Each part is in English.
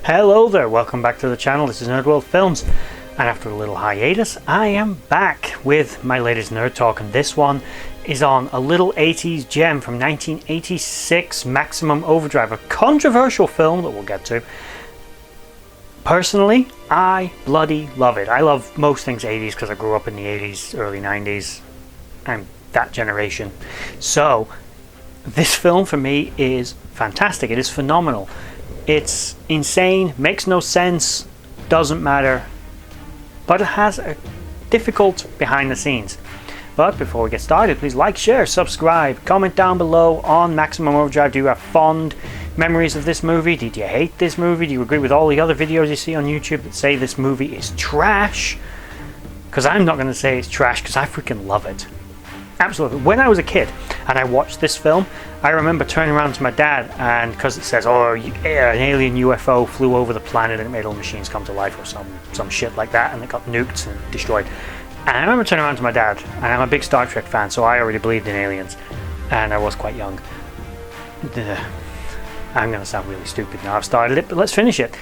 Hello there, welcome back to the channel. This is Nerd.World Films, and after a little hiatus I am back with my latest nerd talk, and this one is on a little 80s gem from 1986, Maximum Overdrive, a controversial film that we'll get to. Personally, I bloody love it. I love most things 80s because I grew up in the 80s, early 90s. I'm that generation. So this film for me is fantastic. It is phenomenal. It's insane, makes no sense, doesn't matter, but it has a difficult behind the scenes. But before we get started, please like, share, subscribe, comment down below on Maximum Overdrive. Do you have fond memories of this movie? Did you hate this movie? Do you agree with all the other videos you see on YouTube that say this movie is trash? Because I'm not going to say it's trash, because I freaking love it. Absolutely. When I was a kid and I watched this film, I remember turning around to my dad, and because it says, oh, an alien UFO flew over the planet and it made all machines come to life, or some shit like that, and it got nuked and destroyed. And I remember turning around to my dad, and I'm a big Star Trek fan, so I already believed in aliens, and I was quite young. I'm going to sound really stupid now, I've started it, but let's finish it.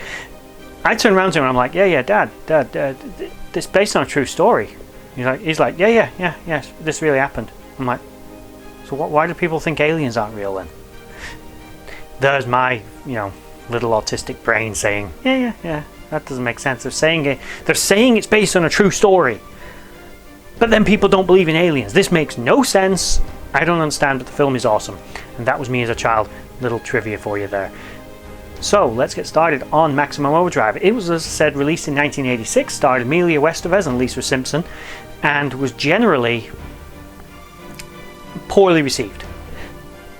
I turned around to him and I'm like, yeah, Dad, this is based on a true story. He's like, yeah, this really happened. I'm like, so why do people think aliens aren't real then? There's my, little autistic brain saying, yeah, that doesn't make sense. They're saying it's based on a true story, but then people don't believe in aliens. This makes no sense. I don't understand, but the film is awesome. And that was me as a child. Little trivia for you there. So let's get started on Maximum Overdrive. It was, as I said, released in 1986, starred Emilia Estevez and Lisa Simpson, and was generally poorly received.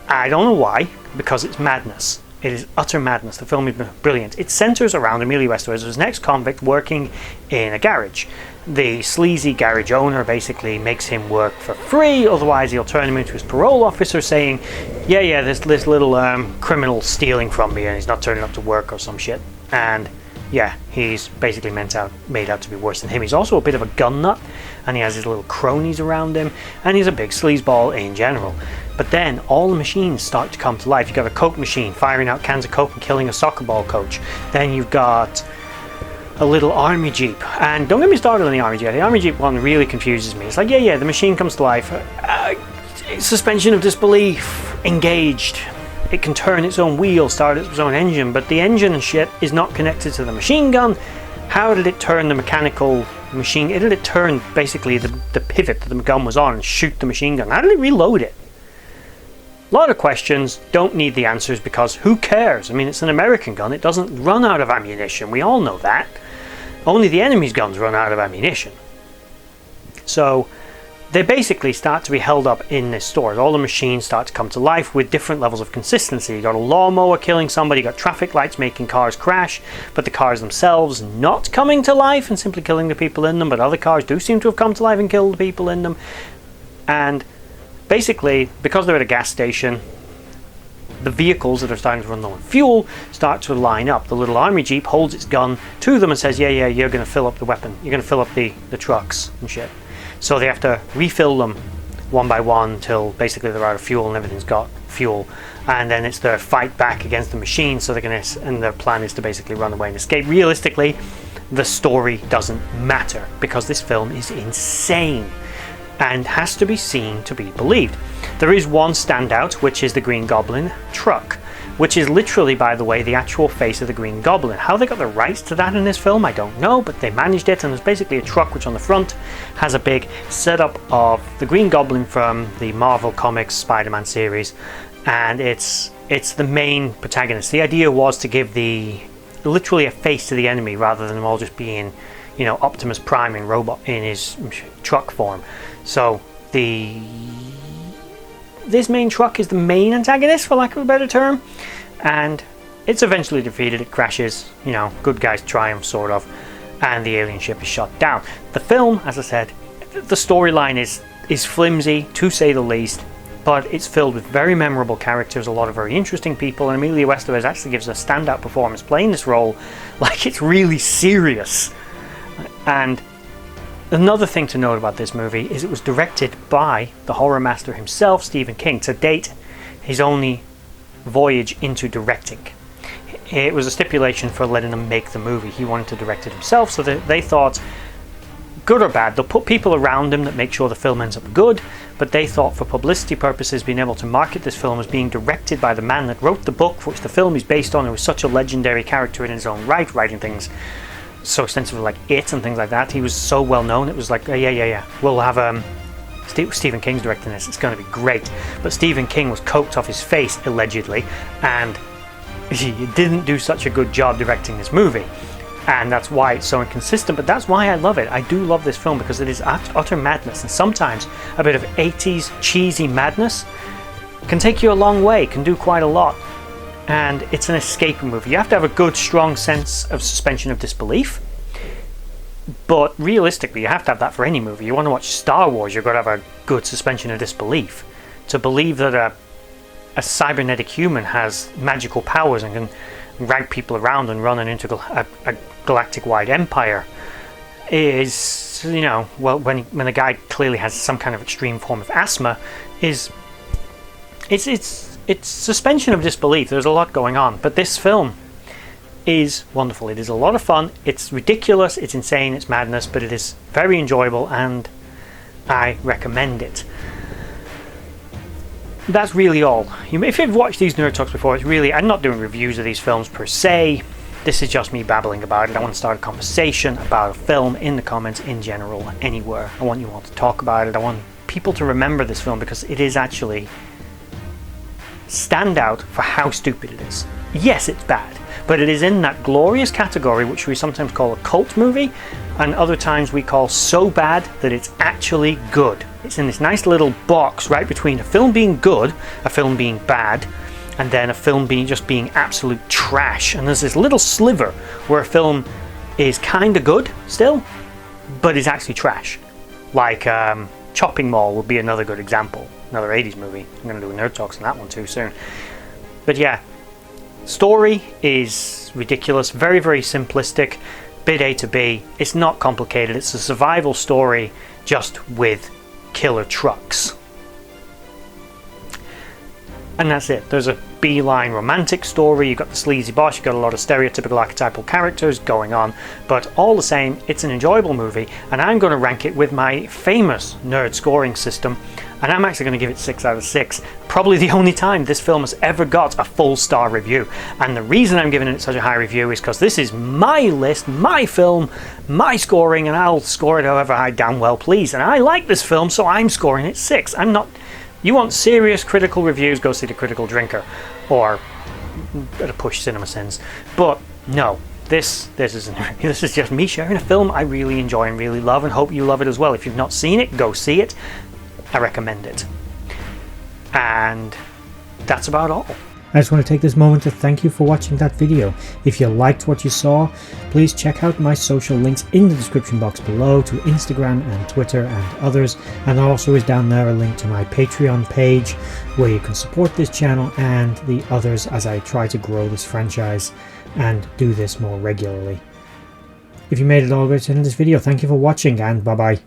I don't know why, because it's madness. It is utter madness. The film is brilliant. It centers around Emilia Estevez as an ex-convict working in a garage. The sleazy garage owner basically makes him work for free, otherwise he'll turn him into his parole officer saying, yeah, this little criminal stealing from me and he's not turning up to work or some shit. And yeah, he's basically made out to be worse than him. He's also a bit of a gun nut, and he has his little cronies around him, and he's a big sleazeball in general. But then all the machines start to come to life. You've got a Coke machine firing out cans of Coke and killing a soccer ball coach. Then you've got a little army jeep, and don't get me started on the army jeep. The army jeep one really confuses me. It's like, yeah, the machine comes to life. Suspension of disbelief engaged. It can turn its own wheel, start its own engine, but the engine and shit is not connected to the machine gun. How did it turn the mechanical machine? How did it turn basically the pivot that the gun was on and shoot the machine gun? How did it reload it? A lot of questions, don't need the answers, because who cares? I mean, it's an American gun, it doesn't run out of ammunition, we all know that. Only the enemy's guns run out of ammunition. So they basically start to be held up in this store. All the machines start to come to life with different levels of consistency. You got a lawnmower killing somebody, you got traffic lights making cars crash, but the cars themselves not coming to life and simply killing the people in them, but other cars do seem to have come to life and killed the people in them. And basically, because they're at a gas station, the vehicles that are starting to run low on fuel start to line up. The little army jeep holds its gun to them and says, yeah, you're going to fill up the weapon. You're going to fill up the trucks and shit. So they have to refill them one by one till basically they're out of fuel and everything's got fuel. And then it's their fight back against the machine, so they're going to, and their plan is to basically run away and escape. Realistically, the story doesn't matter because this film is insane and has to be seen to be believed. There is one standout, which is the Green Goblin truck, which is literally, by the way, the actual face of the Green Goblin. How they got the rights to that in this film, I don't know, but they managed it, and there's basically a truck which on the front has a big setup of the Green Goblin from the Marvel Comics Spider-Man series, and it's the main protagonist. The idea was to give literally a face to the enemy rather than them all just being, Optimus Prime in his truck form. So this main truck is the main antagonist, for lack of a better term, and it's eventually defeated. It crashes, good guys triumph, sort of, and the alien ship is shot down. The film, as I said, the storyline is flimsy, to say the least, but it's filled with very memorable characters, a lot of very interesting people, and Emilia Estevez actually gives a standout performance playing this role like it's really serious. And another thing to note about this movie is it was directed by the horror master himself, Stephen King. To date, his only voyage into directing. it was a stipulation for letting him make the movie. He wanted to direct it himself, so they thought, good or bad, they'll put people around him that make sure the film ends up good, but they thought for publicity purposes, being able to market this film as being directed by the man that wrote the book which the film is based on, who was such a legendary character in his own right, writing things so extensively like It and things like that. He was so well known, it was like, yeah, we'll have Stephen King's directing this, it's going to be great. But Stephen King was coked off his face, allegedly, and he didn't do such a good job directing this movie. And that's why it's so inconsistent, but that's why I love it. I do love this film because it is utter madness, and sometimes a bit of 80s cheesy madness can take you a long way, can do quite a lot. And it's an escape movie. You have to have a good, strong sense of suspension of disbelief, but realistically, you have to have that for any movie. You want to watch Star Wars, you've got to have a good suspension of disbelief. To believe that a cybernetic human has magical powers and can drag people around and run into a galactic-wide empire is, you know, well, when a guy clearly has some kind of extreme form of asthma, it's suspension of disbelief. There's a lot going on, but this film is wonderful. It is a lot of fun. It's ridiculous, it's insane, it's madness, but it is very enjoyable, and I recommend it. That's really all. If you've watched these Nerd Talks before, it's really, I'm not doing reviews of these films per se. This is just me babbling about it. I want to start a conversation about a film in the comments, in general, anywhere. I want you all to talk about it. I want people to remember this film because it is actually stand out for how stupid it is. Yes, it's bad, but it is in that glorious category which we sometimes call a cult movie, and other times we call so bad that it's actually good. It's in this nice little box right between a film being good, a film being bad, and then a film being absolute trash. And there's this little sliver where a film is kind of good still, but is actually trash. Like Chopping Mall would be another good example. Another 80s movie. I'm going to do a Nerd Talks on that one too soon. But yeah, story is ridiculous, very, very simplistic, bit A to B. It's not complicated. It's a survival story just with killer trucks. And that's it. There's a beeline romantic story, you've got the sleazy boss, you've got a lot of stereotypical archetypal characters going on, but all the same, it's an enjoyable movie, and I'm going to rank it with my famous nerd scoring system, and I'm actually going to give it 6 out of 6. Probably the only time this film has ever got a full star review. And the reason I'm giving it such a high review is because this is my list, my film, my scoring, and I'll score it however I damn well please. And I like this film, so I'm scoring it 6. I'm not... You want serious critical reviews, go see The Critical Drinker, or at a push Cinema Sins. But no, this isn't. This is just me sharing a film I really enjoy and really love, and hope you love it as well. If you've not seen it, go see it. I recommend it. And that's about all. I just want to take this moment to thank you for watching that video. If you liked what you saw, please check out my social links in the description box below to Instagram and Twitter and others, and also is down there a link to my Patreon page where you can support this channel and the others as I try to grow this franchise and do this more regularly. If you made it all the way to the end of this video, thank you for watching, and bye bye.